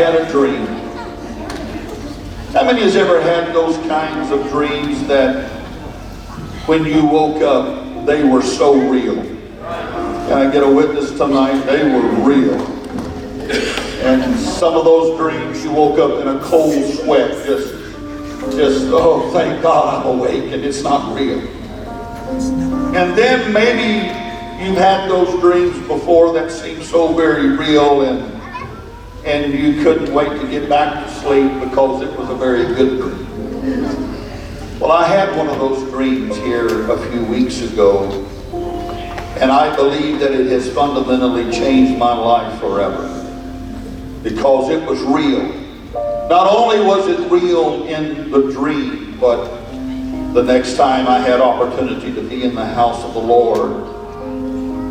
had a dream. How many has ever had those kinds of dreams that when you woke up, they were so real? Can I get a witness tonight? They were real. And some of those dreams, you woke up in a cold sweat, just, oh, thank God I'm awake and it's not real. And then maybe you've had those dreams before that seem so very real and you couldn't wait to get back to sleep because it was a very good dream. Well, I had one of those dreams here a few weeks ago, and I believe that it has fundamentally changed my life forever because it was real. Not only was it real in the dream, but the next time I had opportunity to be in the house of the Lord,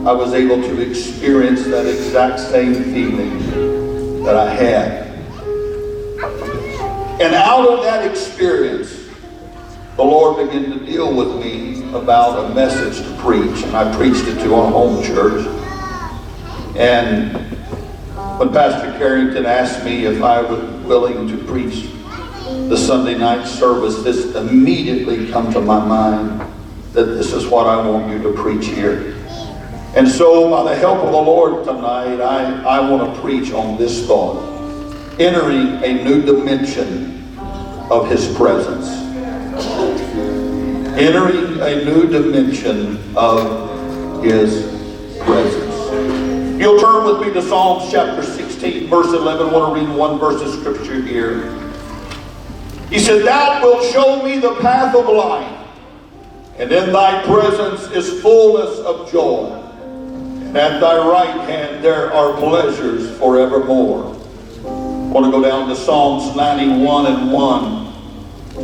I was able to experience that exact same feeling that I had. And out of that experience, the Lord began to deal with me about a message to preach. And I preached it to our home church. And when Pastor Carrington asked me if I was willing to preach the Sunday night service, this immediately come to my mind that this is what I want you to preach here. And so by the help of the Lord tonight, I want to preach on this thought: entering a new dimension of His presence. Entering a new dimension of His presence. You'll turn with me to Psalms chapter 16, verse 11. I want to read one verse of scripture here. He said, "Thou wilt show me the path of life, and in thy presence is fullness of joy. And at thy right hand there are pleasures forevermore." I want to go down to Psalms 91 and 1,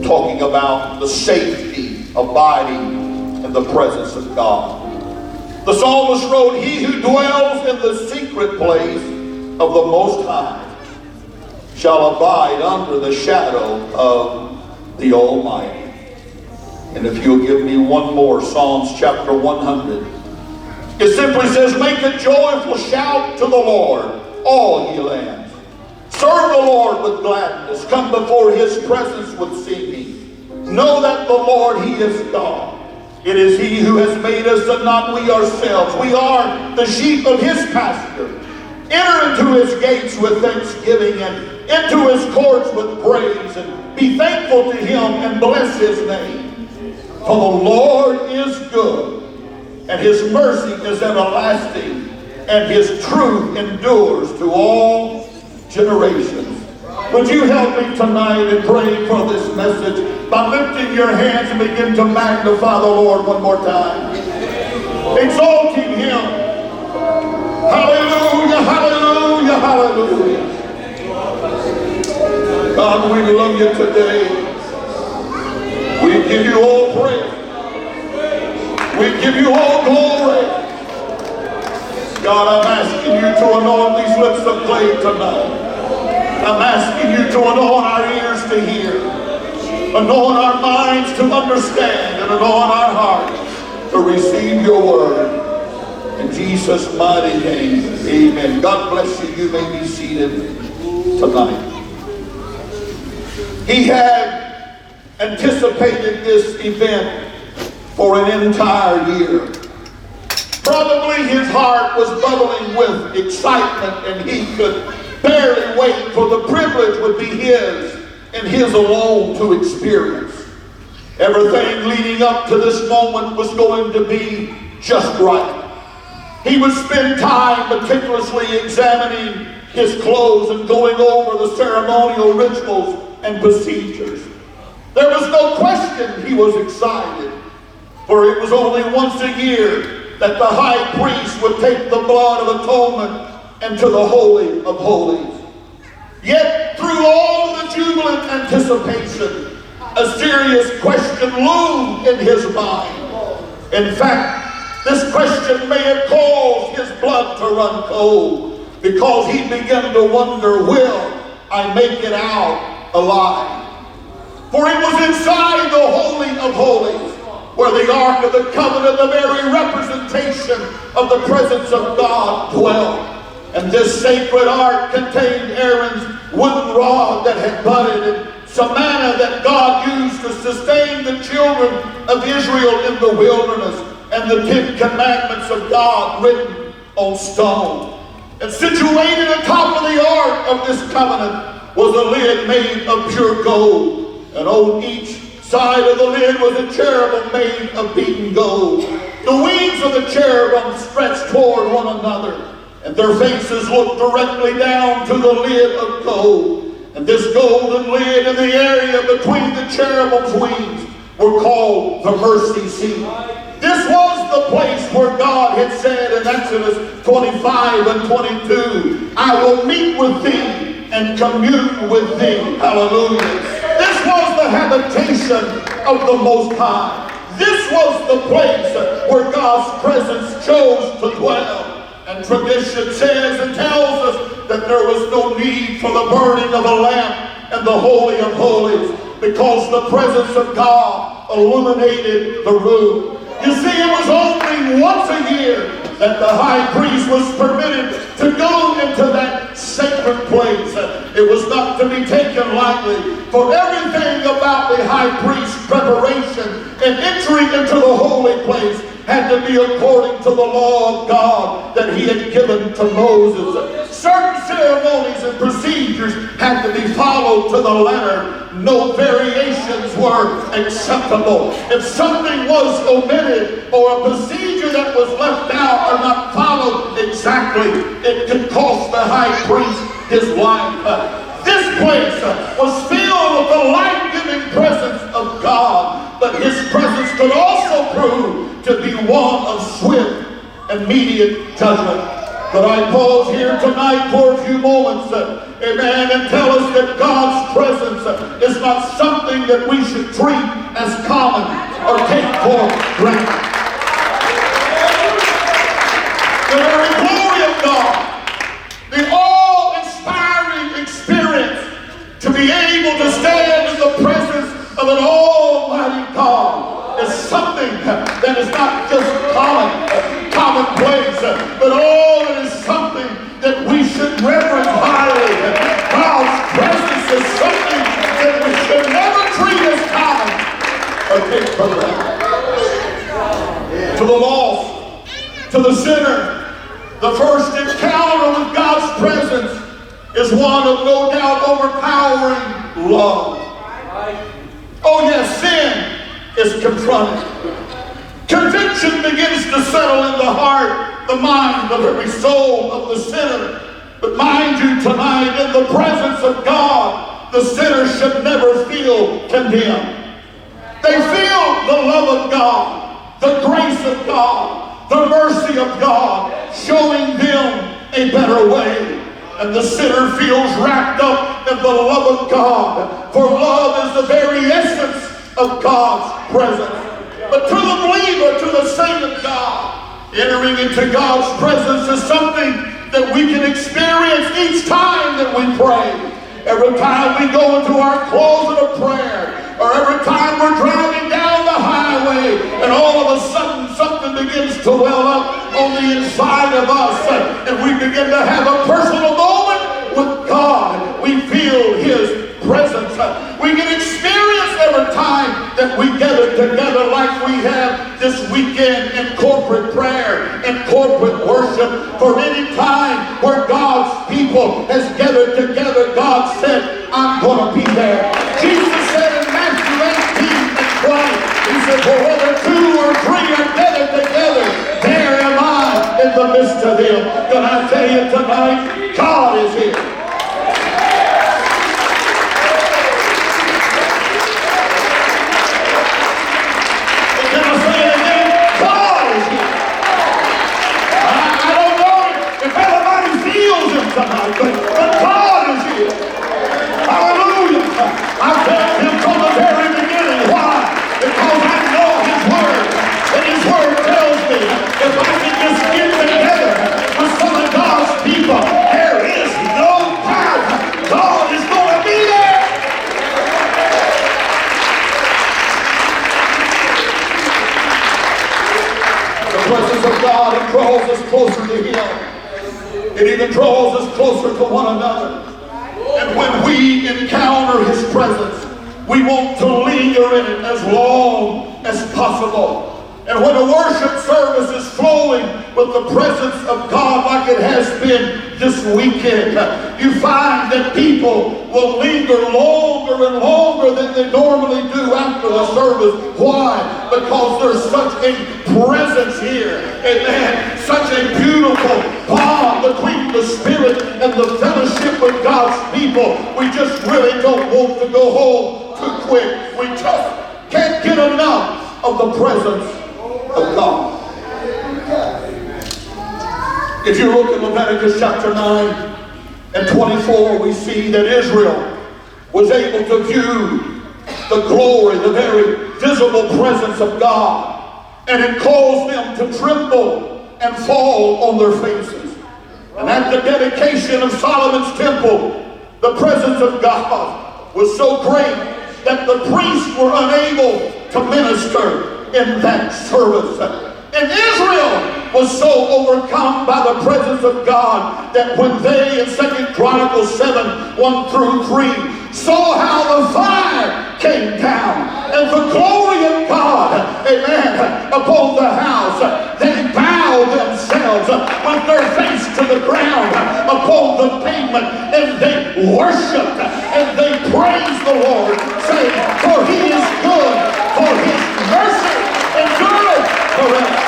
talking about the safety, abiding in the presence of God. The psalmist wrote, "He who dwells in the secret place of the Most High shall abide under the shadow of the Almighty." And if you'll give me one more, Psalms chapter 100. It simply says, "Make a joyful shout to the Lord, all ye lands. Serve the Lord with gladness. Come before His presence with singing. Know that the Lord, He is God. It is He who has made us and not we ourselves. We are the sheep of His pasture. Enter into His gates with thanksgiving and into His courts with praise. And be thankful to Him and bless His name. For the Lord is good, and His mercy is everlasting, and His truth endures to all generations." Would you help me tonight in praying for this message by lifting your hands and begin to magnify the Lord one more time, exalting Him. Hallelujah, hallelujah, hallelujah. God, we love you today. We give you all praise. We give you all glory. God, I'm asking you to anoint these lips of clay tonight. I'm asking you to anoint our ears to hear, anoint our minds to understand, and anoint our hearts to receive your word. In Jesus' mighty name, amen. God bless you. You may be seated tonight. He had anticipated this event for an entire year. Probably his heart was bubbling with excitement, and he could barely wait for the privilege would be his and his alone to experience. Everything leading up to this moment was going to be just right. He would spend time meticulously examining his clothes and going over the ceremonial rituals and procedures. There was no question he was excited, for it was only once a year that the high priest would take the blood of atonement into the Holy of Holies. Yet through all the jubilant anticipation, a serious question loomed in his mind. In fact, this question may have caused his blood to run cold, because he began to wonder, will I make it out alive? For it was inside the Holy of Holies where the Ark of the Covenant, the very representation of the presence of God, dwelt. And this sacred ark contained Aaron's wooden rod that had budded, and some manna that God used to sustain the children of Israel in the wilderness, and the 10 commandments of God written on stone. And situated atop of the ark of this covenant was a lid made of pure gold, and on each side of the lid was a cherubim made of beaten gold. The wings of the cherubim stretched toward one another, and their faces looked directly down to the lid of gold. And this golden lid in the area between the cherubim's wings were called the mercy seat. This was the place where God had said in Exodus 25 and 22, I will meet with thee and commune with thee. Hallelujah. This was the habitation of the Most High. This was the place where God's presence chose to dwell. And tradition says and tells us that there was no need for the burning of a lamp in the Holy of Holies, because the presence of God illuminated the room. You see, it was only once a year that the high priest was permitted to go into that sacred place. It was not to be taken lightly, for everything about the high priest's preparation and entry into the holy place had to be according to the law of God that he had given to Moses. Certain ceremonies and procedures had to be followed to the letter. No variations were acceptable. If something was omitted or a procedure that was left out or not followed exactly, it could cost the high priest his life. This place was filled with the life-giving presence of God, but his presence could also prove to be one of swift, immediate judgment. But I pause here tonight for a few moments, amen, and tell us that God's presence is not something that we should treat as common or take for granted. The very glory of God, the awe-inspiring experience to be able to stand in the presence of an almighty God is something that is not just commonplace, but all it is something that we should reverence highly. God's presence is something that we should never treat as common or take for granted. To the lost, to the sinner, the first encounter with God's presence is one of no doubt overpowering love. Oh yes, sin is confronted. Conviction begins to settle in the heart, the mind of every soul of the sinner. But mind you, tonight, in the presence of God, the sinner should never feel condemned. They feel the love of God, the grace of God, the mercy of God, showing them a better way. And the sinner feels wrapped up in the love of God, for love is the very essence of God's presence. But to the believer, to the saint of God, entering into God's presence is something that we can experience each time that we pray. Every time we go into our closet of prayer, or every time we're driving down the highway, and all of a sudden something begins to well up on the inside of us, and we begin to have a personal moment with God. We feel His presence. We can experience every time that we gather together like we have this weekend in corporate prayer and corporate worship. For any time where God's people has gathered together, God said, I'm going to be there. Jesus said in Matthew 18 and 20, He said, for whether 2 or 3 are gathered together, there am I in the midst of them. Can I tell you tonight, God is here. Tonight, but God is here. Hallelujah. I felt Him from the very beginning. Why? Because I know His Word. And His Word tells me if I can just get together with some of God's people, there is no doubt God is going to be there. The presence of God, it draws us closer to Him. It even draws us closer to one another. And And when we encounter His presence, we want to linger in it as long as possible. And when a worship service is flowing with the presence of God like it has been this weekend, you find that people will linger longer and longer than they normally do after the service. Why? Because there's such a presence here. Amen. Such a beautiful bond between the Spirit and the fellowship with God's people. We just really don't want to go home too quick. We just can't get enough of the presence of God. If you look at Leviticus chapter 9 and 24, we see that Israel was able to view the glory, the very visible presence of God, and it caused them to tremble and fall on their faces. And at the dedication of Solomon's temple, the presence of God was so great that the priests were unable to minister in that service. And Israel was so overcome by the presence of God that when they in 2 Chronicles 7, 1 through 3 saw how the fire came down and the glory of God, amen, upon the house, they bowed themselves with their face to the ground upon the pavement, and they worshiped and they praised the Lord, saying, for He is good, for His mercy endureth forever.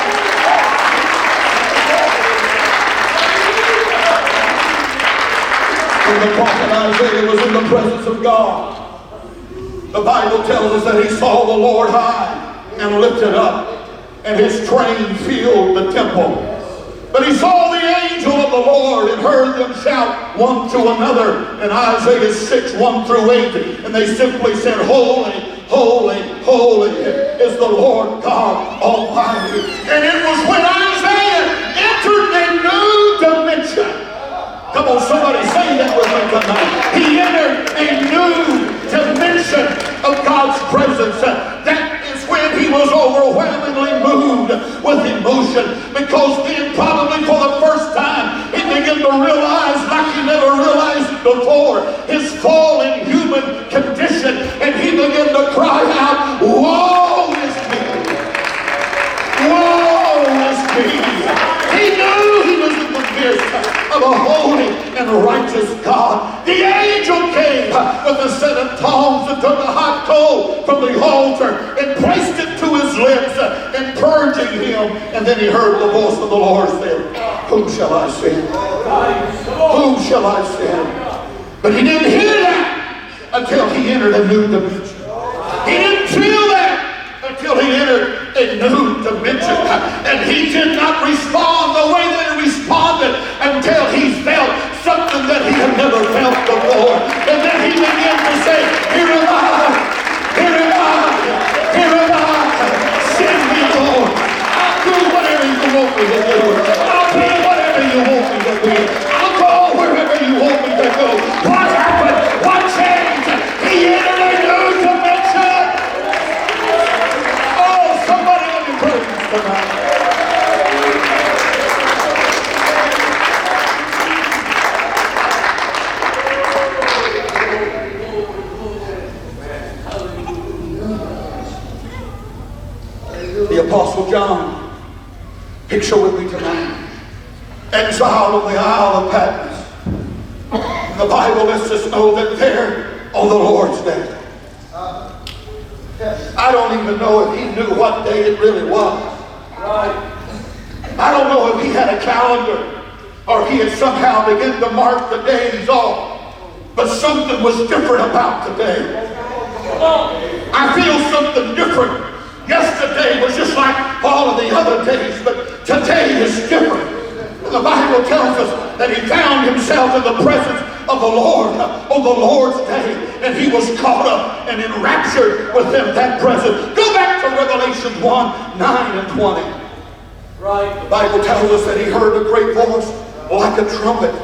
When the prophet Isaiah was in the presence of God, the Bible tells us that he saw the Lord high and lifted up, and His train filled the temple. But he saw the angel of the Lord and heard them shout one to another in Isaiah 6, 1 through 8. And they simply said, holy, holy, holy is the Lord God Almighty. And it was when Isaiah entered a new dimension. Come on, somebody say that with me tonight. He entered a new dimension of God's presence. That is when he was overwhelmingly moved with emotion, because then probably for the first time he began to realize, like he never realized it before, his fallen human condition, and he began to cry out, woe is me! Woe is me! He knew he was in the midst of a holy and righteous God. The angel came with a set of tongs and took a hot coal from the altar and placed it to his lips and purging him. And then he heard the voice of the Lord say, whom shall I send? Whom shall I send? But he didn't hear that until he entered a new dimension. He didn't feel that until he entered a new dimension. And he did not respond the way that he responded until he felt something that he had never felt before. And then he began to say, here am I, here am I, here am I, send me, Lord. I'll do whatever you want me to do. I'll be whatever you want me to be. I'll go wherever you want me to go. What happened? What changed? He entered a new dimension. Oh, somebody let me praise tonight. The Apostle John, picture with me tonight, exiled on the Isle of Patmos. The Bible lets us know that there on the Lord's day, I don't even know if he knew what day it really was. I don't know if he had a calendar or he had somehow begun to mark the days off, but something was different about today. I feel something different. Yesterday was just like all of the other days, but today is different. And the Bible tells us that he found himself in the presence of the Lord on the Lord's day, and he was caught up and enraptured with him, that presence. Go back to Revelation 1, 9 and 20. Right. The Bible tells us that he heard a great voice like a trumpet.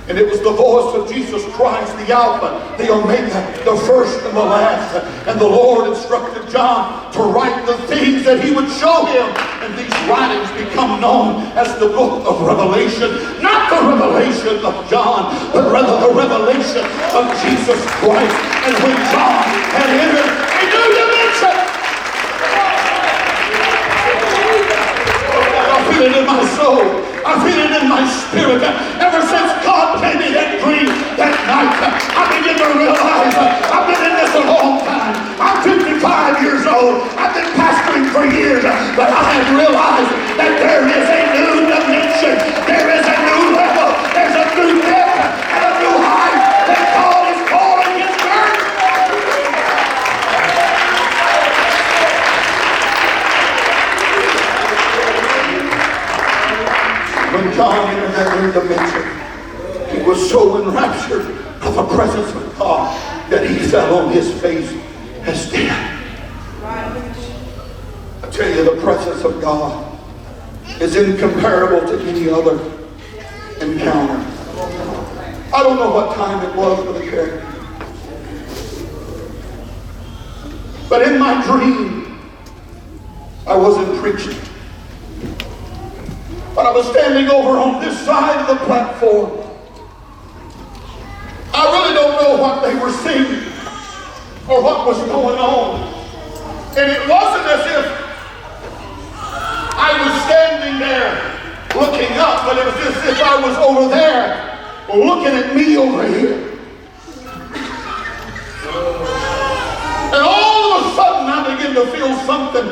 And it was the voice of Jesus Christ, the Alpha, the Omega, the first and the last. And the Lord instructed John to write the things that he would show him and these writings become known as the book of Revelation. Not the revelation of John, but rather the revelation of Jesus Christ. And when John had entered a new dimension, I feel it in my soul. I feel it in my spirit. Ever since God gave me that dream that night, I began to realize I've been in this a long time. I'm 55 years old. I've been pastoring for years, but I have realized that there is a new dimension. There is a new level. There's a new depth and a new height that God is calling His church. When John entered that new dimension, he was so enraptured of the presence of God that he fell on his face as dead. I tell you, the presence of God is incomparable to any other encounter. I don't know what time it was for the character, but in my dream, I wasn't preaching. But I was standing over on this side of the platform. I really don't know what they were singing or what was going on. And it wasn't as if I was standing there looking up, but it was as if I was over there looking at me over here. And all of a sudden I began to feel something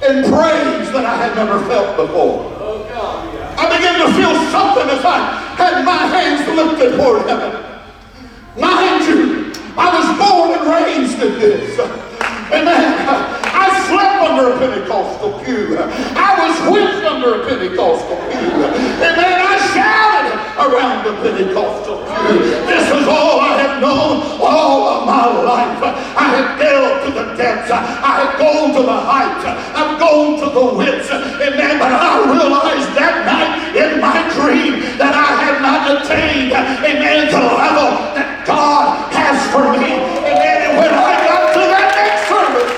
in praise that I had never felt before. I began to feel something as I had my hands lifted toward heaven. Mind you, I was born and raised in this. Amen. I slept under a Pentecostal pew. I was whipped under a Pentecostal pew. Amen. I shouted around the Pentecostal pew. This is all I have known all of my life. I have delved to the depths. I have gone to the heights. I've gone to the widths. Amen. But I realized that night in my dream that I had not attained, amen, to the level that God has for me. Amen. And when I got to that next service,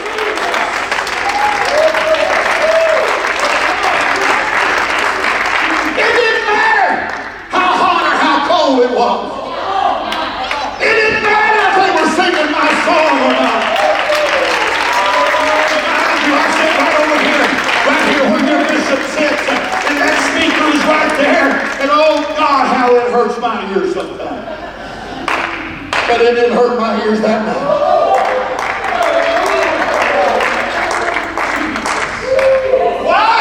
it didn't matter how hot or how cold it was. It didn't matter if they were singing my song or not. I sit right over here, right here where your bishop sits, and that speaker is right there, and oh God, how it hurts my ears sometimes. But it didn't hurt my ears that night. Why?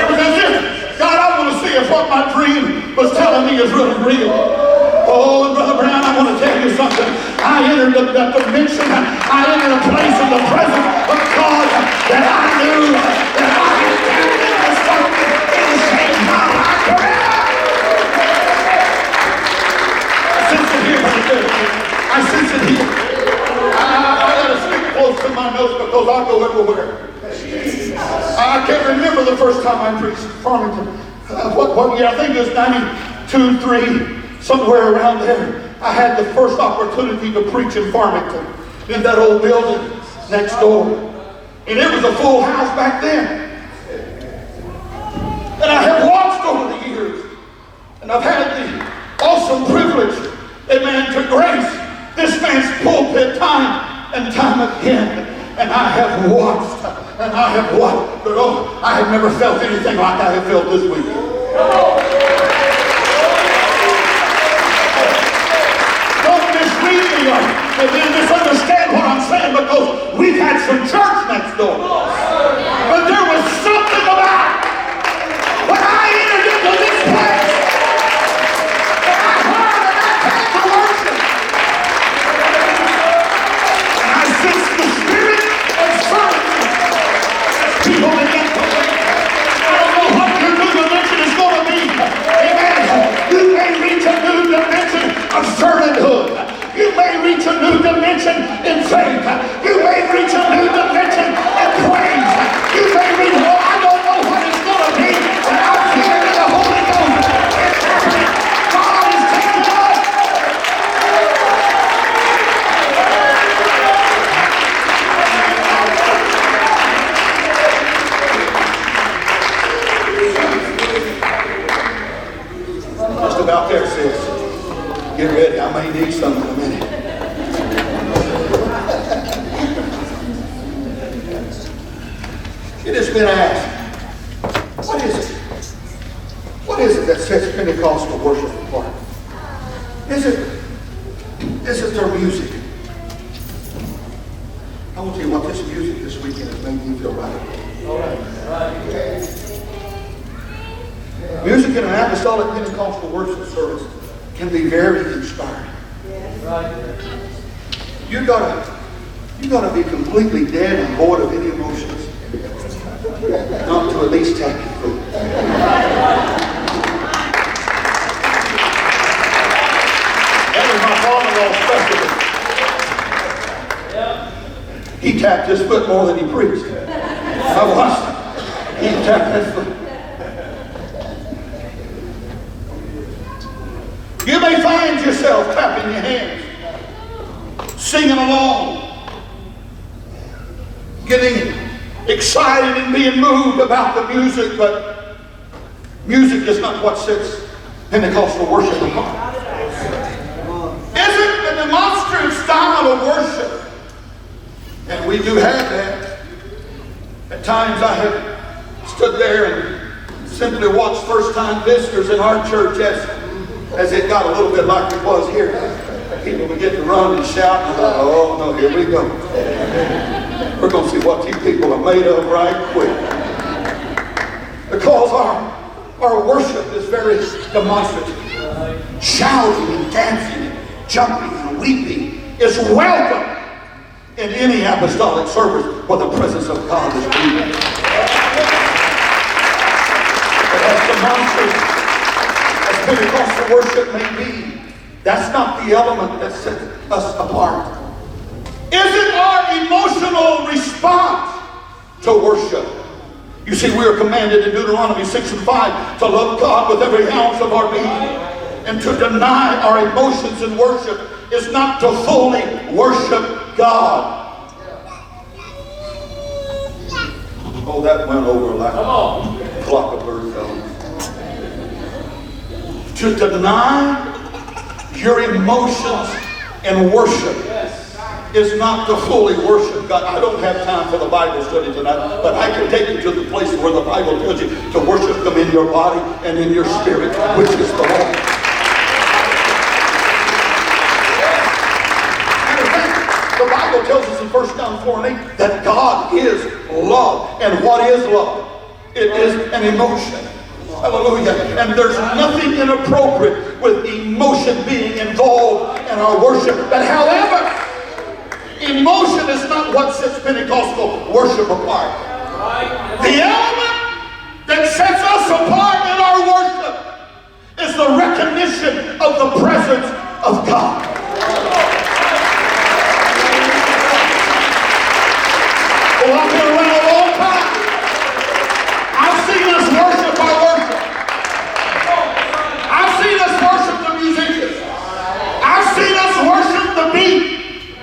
It was as if, God, I want to see if what my dream was telling me is really real. Oh, and Brother Brown, I want to tell you something. I entered the dimension. I entered a place in the presence of God that I knew that I had tapped into something in the same my life forever. I sense it here, Brother Bill. I sense it here. I got to stick close to my notes because I go everywhere. I can't remember the first time I preached Farmington. What year? I think it was 92, 3. Somewhere around there, I had the first opportunity to preach in Farmington, in that old building next door. And it was a full house back then. And I have watched over the years, and I've had the awesome privilege, amen, to grace this man's pulpit time and time again. And I have watched, and I have watched, but oh, I have never felt anything like I have felt this week. And then misunderstand what I'm saying, because we've had some church next door. But there was something about when I entered into this place, and I heard and I came to worship, and I sensed the spirit of service as people begin to wait. I don't know what your new dimension is going to be. Amen. You may reach a new dimension of servanthood. You may reach a new dimension in faith. You may reach a new dimension in praise. You may reach, well, I don't know what it's going to be, but I'm here in the Holy Ghost. It's happening. God is taking us. out there, sis. Get ready. I may need some in a minute. It has been asked, what is it? What is it that sets Pentecostal worship apart? Is it their music? I want to tell you what this music this weekend has made me feel right. Music in an apostolic Pentecostal worship service can be very inspiring. You gotta be completely dead and void of any emotions, not to at least tap your foot. That was my father-in-law's specialty. He tapped his foot more than he preached. I watched him. He tapped his foot. You may find yourself clapping your hands, singing along, getting excited and being moved about the music, but music is not what sets Pentecostal worship apart. Isn't a demonstrative style of worship? And we do have that. At times I have stood there and simply watched first-time visitors in our church as it got a little bit like it was here. People begin to run and shout, and I thought, oh no, here we go. We're going to see what these people are made of right quick. Because our worship is very demonstrative. Shouting and dancing and jumping and weeping is welcome in any apostolic service where the presence of God is moving. But as demonstrative as Pentecostal worship may be, that's not the element that sets us apart. Isn't our emotional response to worship? You see, we are commanded in Deuteronomy 6 and 5 to love God with every ounce of our being. And to deny our emotions in worship is not to fully worship God. Oh, that went over like a flock of birds. To deny your emotions in worship is not to fully worship God. I don't have time for the Bible study tonight, but I can take you to the place where the Bible tells you to worship them in your body and in your spirit, which is the Lord. The Bible tells us in 1 John 4 and 8 that God is love. And what is love? It is an emotion. Hallelujah. And there's nothing inappropriate with emotion being involved in our worship. But however, emotion is not what sets Pentecostal worship apart. The element that sets us apart in our worship is the recognition of the presence of God. Well, I've been around a long time. I've seen us worship our worship. I've seen us worship the musicians. I've seen us worship the beat.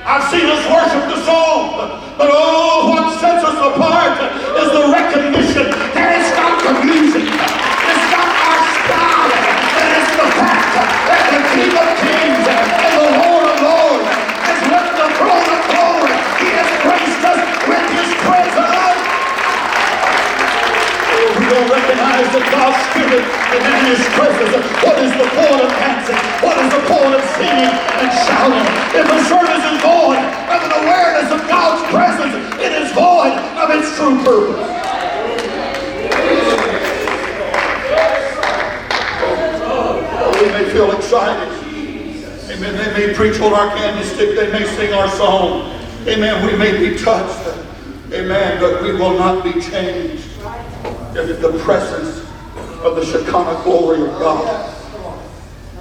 I've seen us worship the song. But oh, what sets us apart is the recognition that it's not the music. It's not our style. That it's the fact that the King of Kings and the Lord of Lords has left the throne of glory. He has graced us with His presence. We don't recognize that God's Spirit is in His presence. What is the point of dancing? What is the point of singing and shouting? If the service is void of an awareness of God's presence, it is void of its true purpose. We may feel excited. Amen. They may preach on our candlestick. They may sing our song. Amen. We may be touched. Amen. But we will not be changed if the presence of the Shekinah glory of God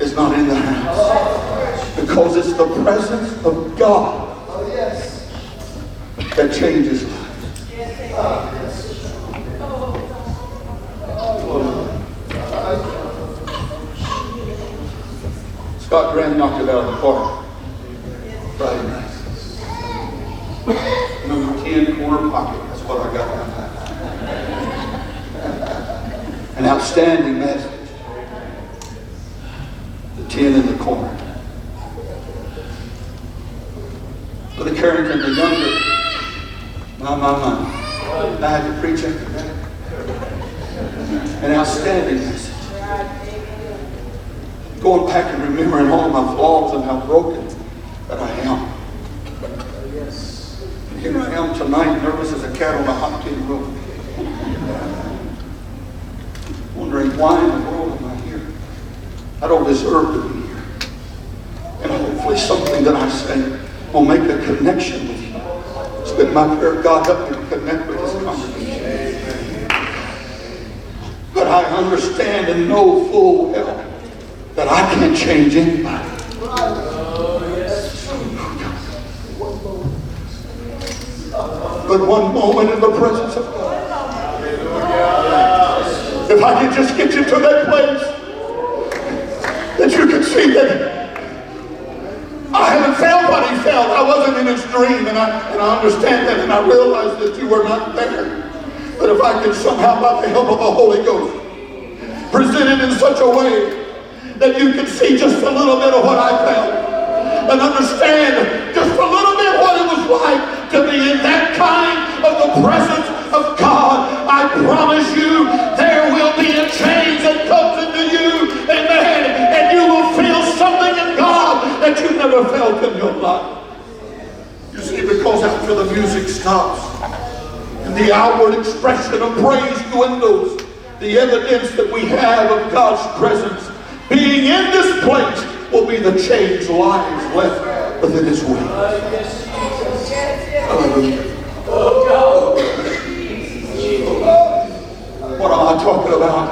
is not in the house. Because it's the presence of God that changes lives. Scott Graham knocked it out of the park Friday night. Number 10, corner pocket. That's what I got down there. An outstanding message. 10 in the corner. Brother Carrington, the younger, my. I had to preach after that. An outstanding message. Going back and remembering all my flaws and how broken that I am. And here I am tonight, nervous as a cat on a hot tin roof. Wondering why in the world am I here? I don't deserve to be here. And hopefully something that I say will make a connection with you. It's been my prayer, God help me to connect with this congregation. But I understand and know full well that I can't change anybody. But one moment in the presence of God, if I could just get you to that place that you can see that I haven't felt what he felt. I wasn't in his dream, and I understand that, and I realize that you were not there. But if I could somehow, by the help of the Holy Ghost, present it in such a way that you can see just a little bit of what I felt and understand just a little bit what it was like to be in that kind of the presence of God, I promise you there will be a change that comes into you, amen, and you will feel something in God that you never felt in your life. You see, because after the music stops and the outward expression of praise dwindles, the evidence that we have of God's presence being in this place will be the changed lives left within His wings. Hallelujah. What am I talking about?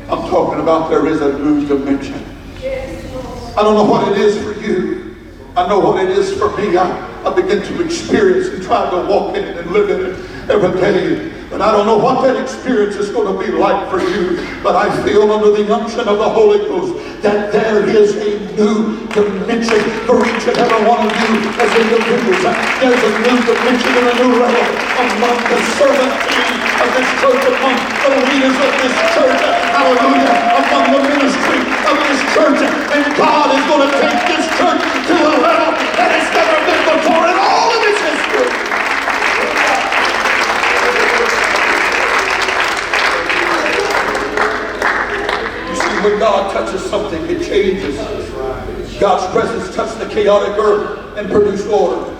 I'm talking about there is a new dimension. I don't know what it is for you. I know what it is for me. I begin to experience and try to walk in it and live in it every day. But I don't know what that experience is going to be like for you. But I feel under the unction of the Holy Ghost that there is a new dimension for each and every one of you as individuals. There's a new dimension and a new level among the servant team of this church, among the leaders of this church, hallelujah, among the ministry of this church. And God is going to take this church to a level that has never been before in all of its history. When God touches something, it changes. God's presence touched the chaotic earth and produced order.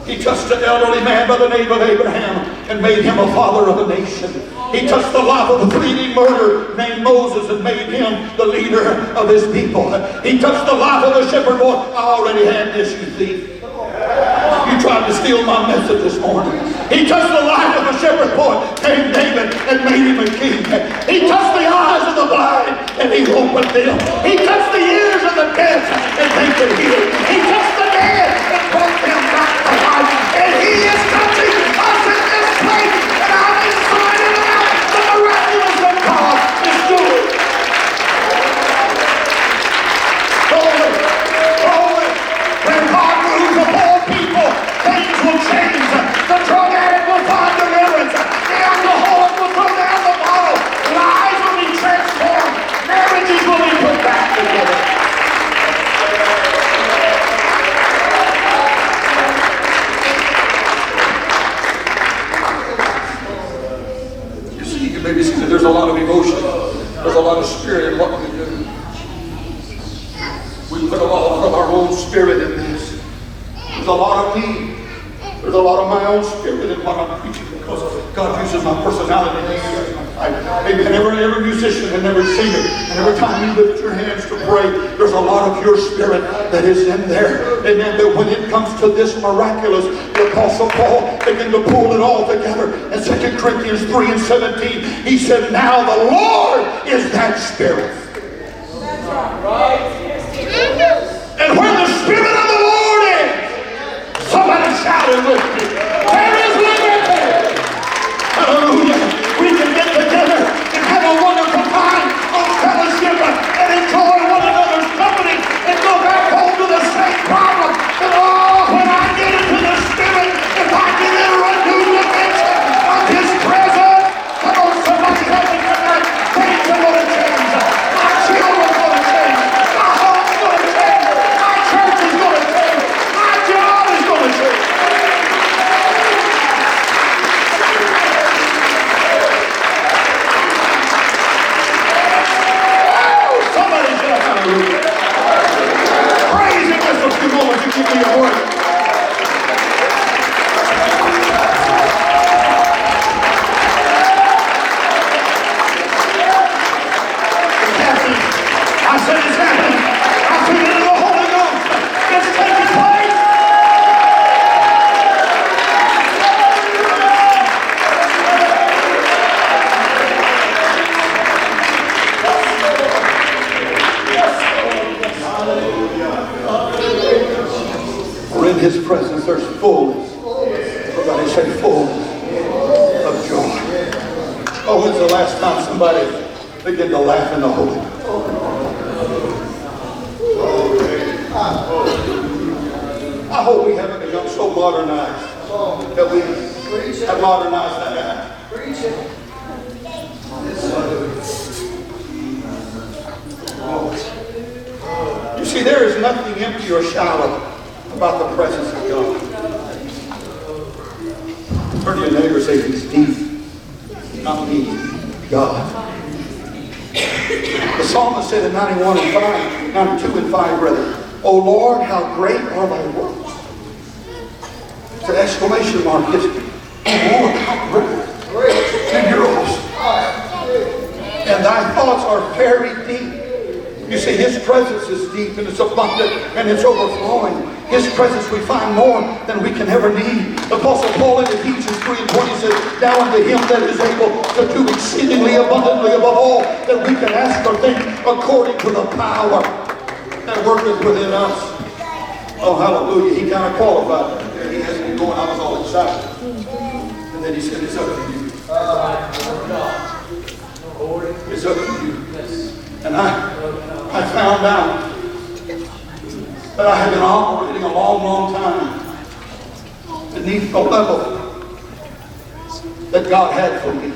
He touched an elderly man by the name of Abraham and made him a father of a nation. He touched the life of a fleeting murderer named Moses and made him the leader of his people. He touched the life of a shepherd boy. I already had this, you thief. You tried to steal my message this morning. He touched the life of a shepherd boy named David and made him a king. He touched the eyes of the blind and he opened them. He touched the ears of the deaf and they could hear. He touched the dead and brought them back to life. And he is touching us in this place. And I'm excited about the miraculous that God is doing. Glory, glory. When God moves upon people, things will change. The drug addict will find deliverance. The alcoholic will throw down the bottle. Lives will be transformed. Marriages will be put back together. You see, you can maybe see that there's a lot of emotion. There's a lot of spirit in what we do. We put a lot of our own spirit in this. There's a lot of me. There's a lot of my own spirit in what I'm preaching because God uses my personality and He uses my life. Amen. Every musician and every singer and every time you lift your hands to pray, there's a lot of your spirit that is in there. Amen. But when it comes to this miraculous, the Apostle Paul began to pull it all together. In 2 Corinthians 3:17, he said, now the Lord is that Spirit. That's right. And where the Spirit of the Lord is, somebody shout it with me. There is liberty. Hallelujah. We can get together and have a wonderful time of fellowship and enjoy one another's company and go back home to the same problem. But when I get into the Spirit, if I can enter a new dimension of His presence, come on, somebody help me tonight. Things are going to change. I His presence there's fullness. Everybody say fullness of joy. Oh, when's the last time somebody began to laugh in the Holy Ghost? I hope we haven't become so modernized that we have modernized that act. You see, there is nothing empty or shallow about the presence of God. Turn to your neighbor and say, He's deep. Not me, God. The psalmist said in 92 and 5, rather, O Lord, how great are thy works. It's an exclamation mark. It's, oh Lord, how great are your works. And thy thoughts are very deep. You see, His presence is deep and it's abundant and it's overflowing. His presence we find more than we can ever need. The Apostle Paul in Ephesians 3:20 says, now unto Him that is able to do exceedingly abundantly above all that we can ask or think, according to the power that worketh within us. Oh, hallelujah. He kind of qualified that there. He has me going. I was all excited. And then he said, it's up to you. It's up to you. And I found out that I had been operating a long, long time beneath the level that God had for me.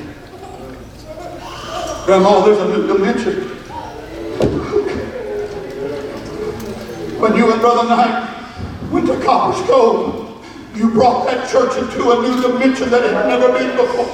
Grandma, there's a new dimension. When you and Brother Knight went to Copper's Cove, you brought that church into a new dimension that had never been before.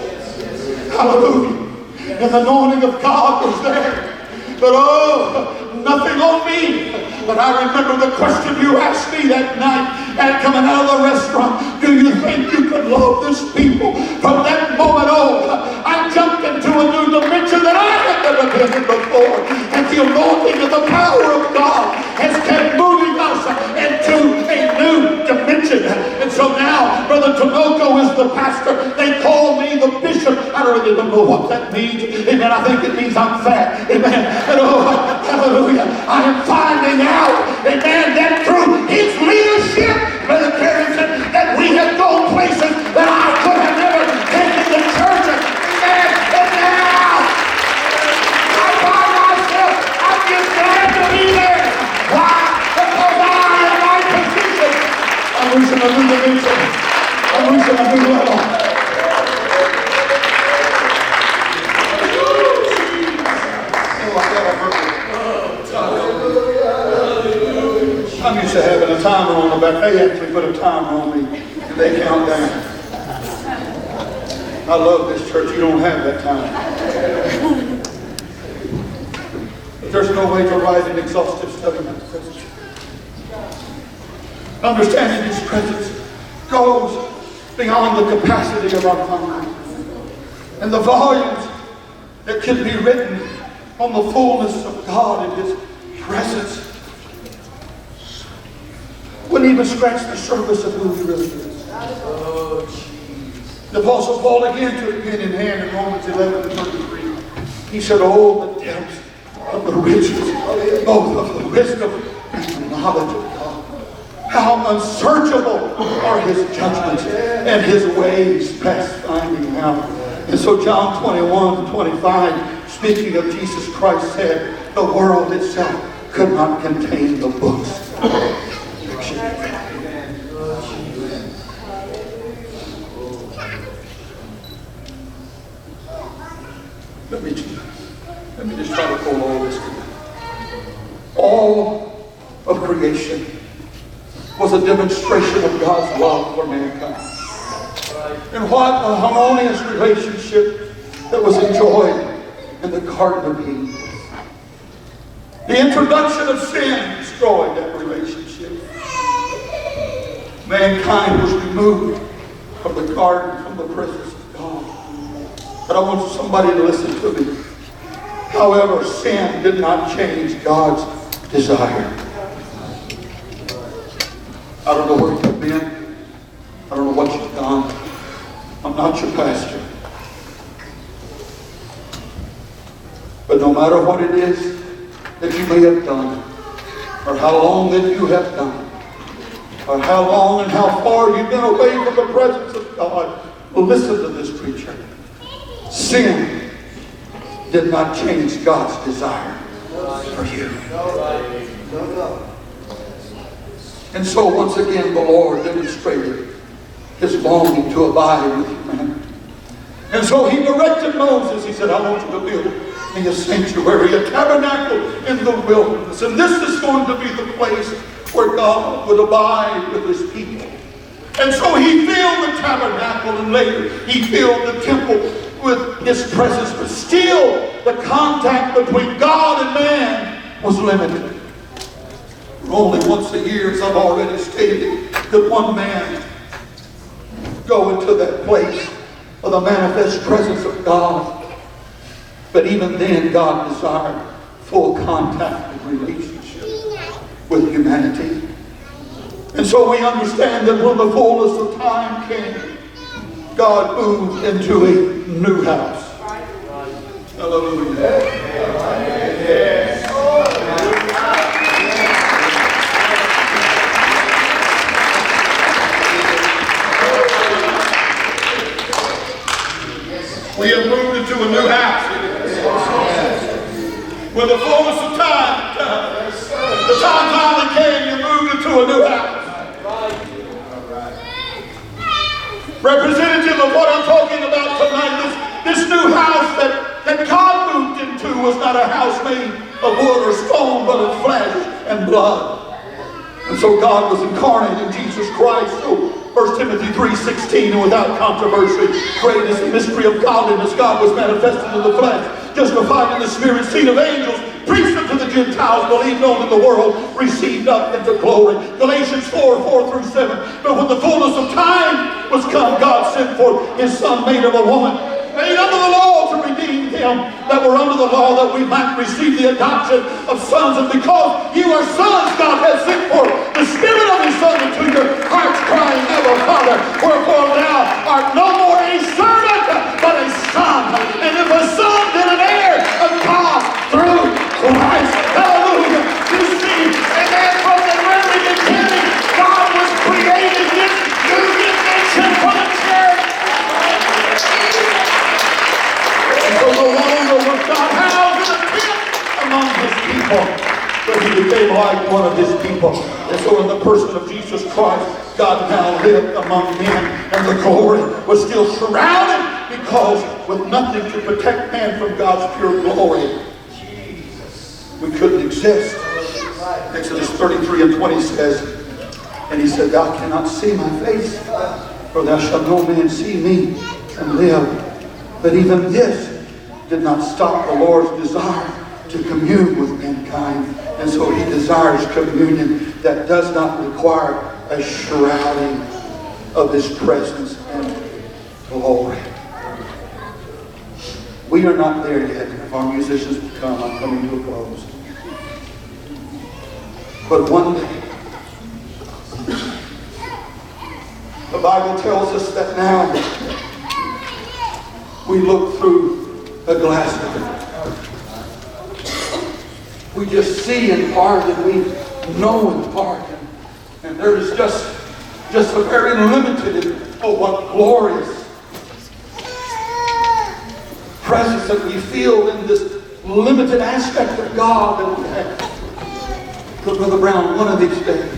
Hallelujah. And the anointing of God was there. But oh, nothing on me. But I remember the question you asked me that night at coming out of the restaurant. Do you think you could love this people? From that moment on, I jumped into a new dimension that I had never been in before. And the anointing and the power of God has kept moving us into a new dimension. And so now, Brother Tomoko is the pastor. They call me the bishop. I really don't know what that means. Amen. I think it means I'm fat. Amen. And oh, hallelujah. I am finding out, amen, that through His leadership, Brother Carrington, that we have gone places that I could have never taken the church. Amen. And now, I find myself, I'm just glad to be there. Why? Because I am my position. I'm reaching a new dimension. I'm reaching a new level. I'm used to having a timer on the back. They actually put a timer on me and they count down. I love this church. You don't have that time. But there's no way to write an exhaustive study on His presence. Understanding His presence goes beyond the capacity of our mind. And the volumes that can be written on the fullness of God and His presence wouldn't even scratch the surface of who He really is. The Apostle Paul again took pen in hand in Romans 11:33. He said, oh, the depths of the riches, both of the wisdom and the knowledge of God. How unsearchable are His judgments and His ways past finding out. And so John 21:25, speaking of Jesus Christ, said, the world itself could not contain the books. Let me just try to pull all this together. All of creation was a demonstration of God's love for mankind. And what a harmonious relationship that was enjoyed in the Garden of Eden. The introduction of sin destroyed that relationship. Mankind was removed from the garden, from the presence of God. But I want somebody to listen to me. However, sin did not change God's desire. I don't know where you've been. I don't know what you've done. I'm not your pastor. But no matter what it is that you may have done, or how long that you have done, or how long and how far you've been away from the presence of God, listen to this, preacher. Sin did not change God's desire for you. And so once again the Lord demonstrated His longing to abide with humanity. And so He directed Moses. He said, I want you to build me a sanctuary, a tabernacle in the wilderness. And this is going to be the place where God would abide with His people. And so He filled the tabernacle, and later He filled the temple with His presence. But still, the contact between God and man was limited. Only once a year, as I've already stated, could one man go into that place of the manifest presence of God. But even then, God desired full contact and relationship with humanity. And so we understand that when the fullness of time came, God moved into a new house. Hallelujah. We have moved into a new house. When the fullness of time comes, the time finally came, you moved into a new house. Representative of what I'm talking about tonight, this new house that God moved into was not a house made of wood or stone, but of flesh and blood. And so God was incarnate in Jesus Christ. So 1 Timothy 3:16, and without controversy, great is the mystery of godliness. God was manifested in the flesh, justified in the spirit, seen of angels, preached unto the Gentiles, believed on in the world, received up into glory. Galatians 4:4-7. But when the fullness of time was come, God sent forth His Son, made of a woman, made under the law, to redeem them that were under the law, that we might receive the adoption of sons. And because you are sons, God has sent forth the Spirit of His Son into your hearts, crying, Abba, Father. Wherefore thou art no more a servant, but a son. And if a son, then an heir of God through Christ. Hallelujah. You see, and then from the very beginning, God was creating this new dimension for the church. So no longer was God housed in a tent among His people, but He became like one of His people. And so in the person of Jesus Christ, God now lived among men, and the glory was still surrounded, because with nothing to protect man from God's pure glory, we couldn't exist. Exodus 33:20 says, and He said, Thou cannot see my face, for thou shalt no man see me and live. But even this did not stop the Lord's desire to commune with mankind. And so He desires communion that does not require a shrouding of His presence and glory. We are not there yet. If our musicians will come, I'm coming to a close. But one day, the Bible tells us that now we look through a glass of it. We just see in part and we know in part. And there is just a very limited, what glorious presence that we feel in this limited aspect of God that we have. But Brother Brown, one of these days,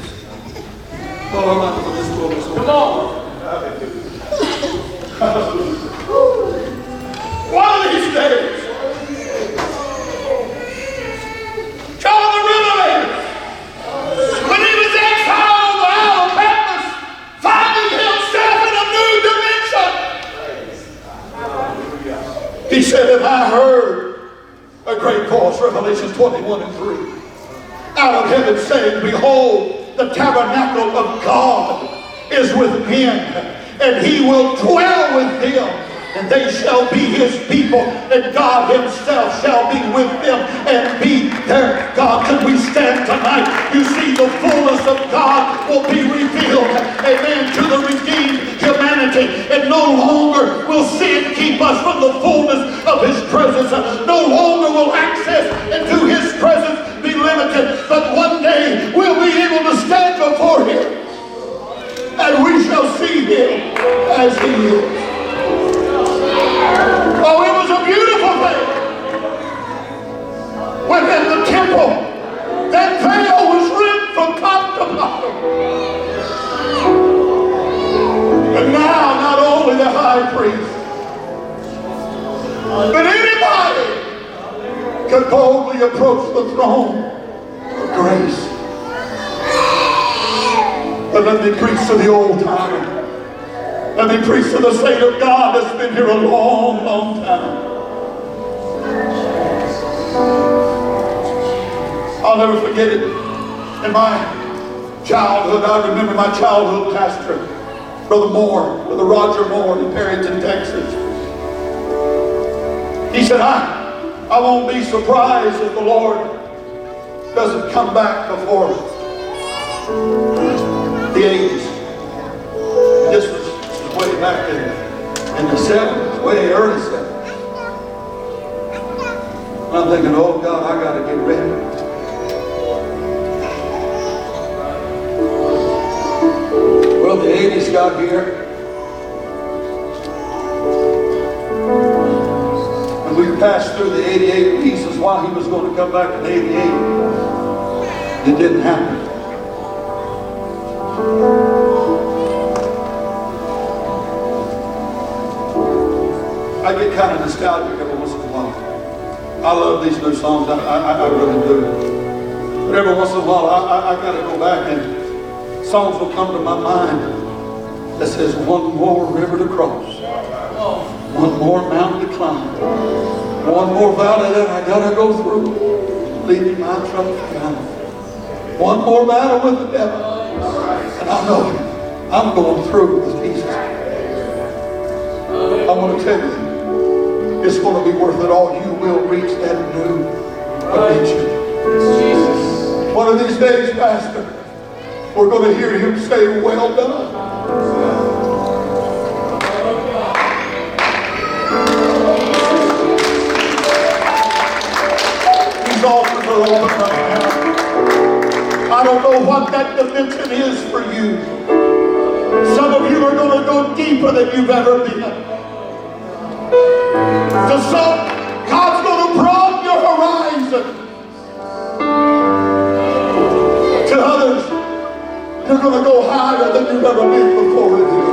oh, I'm not for this moment. Come on. One of these days, John the Revelator, when he was exiled on the Isle of Patmos, finding himself in a new dimension, he said, "If I heard a great voice," Revelation 21:3, "out of heaven saying, Behold, the tabernacle of God is with men, and He will dwell with them. And they shall be His people, and God Himself shall be with them and be their God." Could we stand tonight? You see, the fullness of God will be revealed, amen, to the redeemed humanity. And no longer will sin keep us from the fullness of His presence. No longer will access into His presence be limited. But one day we'll be able to stand before Him. high priest. But anybody could boldly approach the throne of grace. But let me preach to the old timer. Let me preach to the saint of God that's been here a long, long time. I'll never forget it. In my childhood, I remember my childhood pastor, Brother Moore, Brother Roger Moore in Perryton, Texas. He said, I won't be surprised if the Lord doesn't come back before the 80s. This was way back in the 70s, way early 70s. And I'm thinking, oh God, I got to get ready. Well, the 80s got here. And we passed through the 88 pieces while he was going to come back in 88. It didn't happen. I get kind of nostalgic every once in a while. I love these new songs. I really do. But every once in a while, I got to go back and songs will come to my mind that says, one more river to cross, one more mountain to climb, one more valley that I gotta go through, leading my trouble down. One more battle with the devil, and I know I'm going through with Jesus. I want to tell you, it's going to be worth it all. You will reach that new dimension. One of these days, Pastor, we're going to hear him say, well done. These altars are open right now. I don't know what that dimension is for you. Some of you are going to go deeper than you've ever been. To some, God's going to broaden your horizon. To others, you're going to go higher than you've ever been before in here.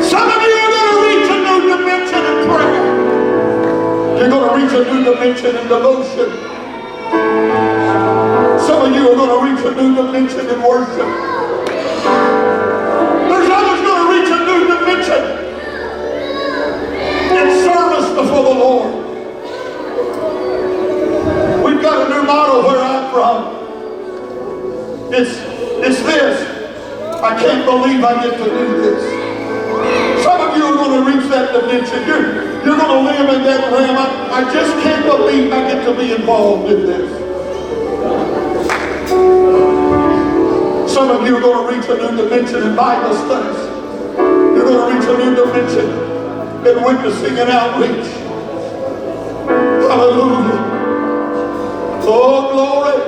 Some of you are going to reach a new dimension in prayer. You're going to reach a new dimension in devotion. Some of you are going to reach a new dimension in worship. There's others going to reach a new dimension in service before the Lord. We've got a new model where I'm from. It's this. I can't believe I get to do this. Some of you are going to reach that dimension. You're going to live in that realm. I just can't believe I get to be involved in this. Some of you are going to reach a new dimension in Bible studies. You're going to reach a new dimension in witnessing and outreach. Hallelujah. Oh, glory.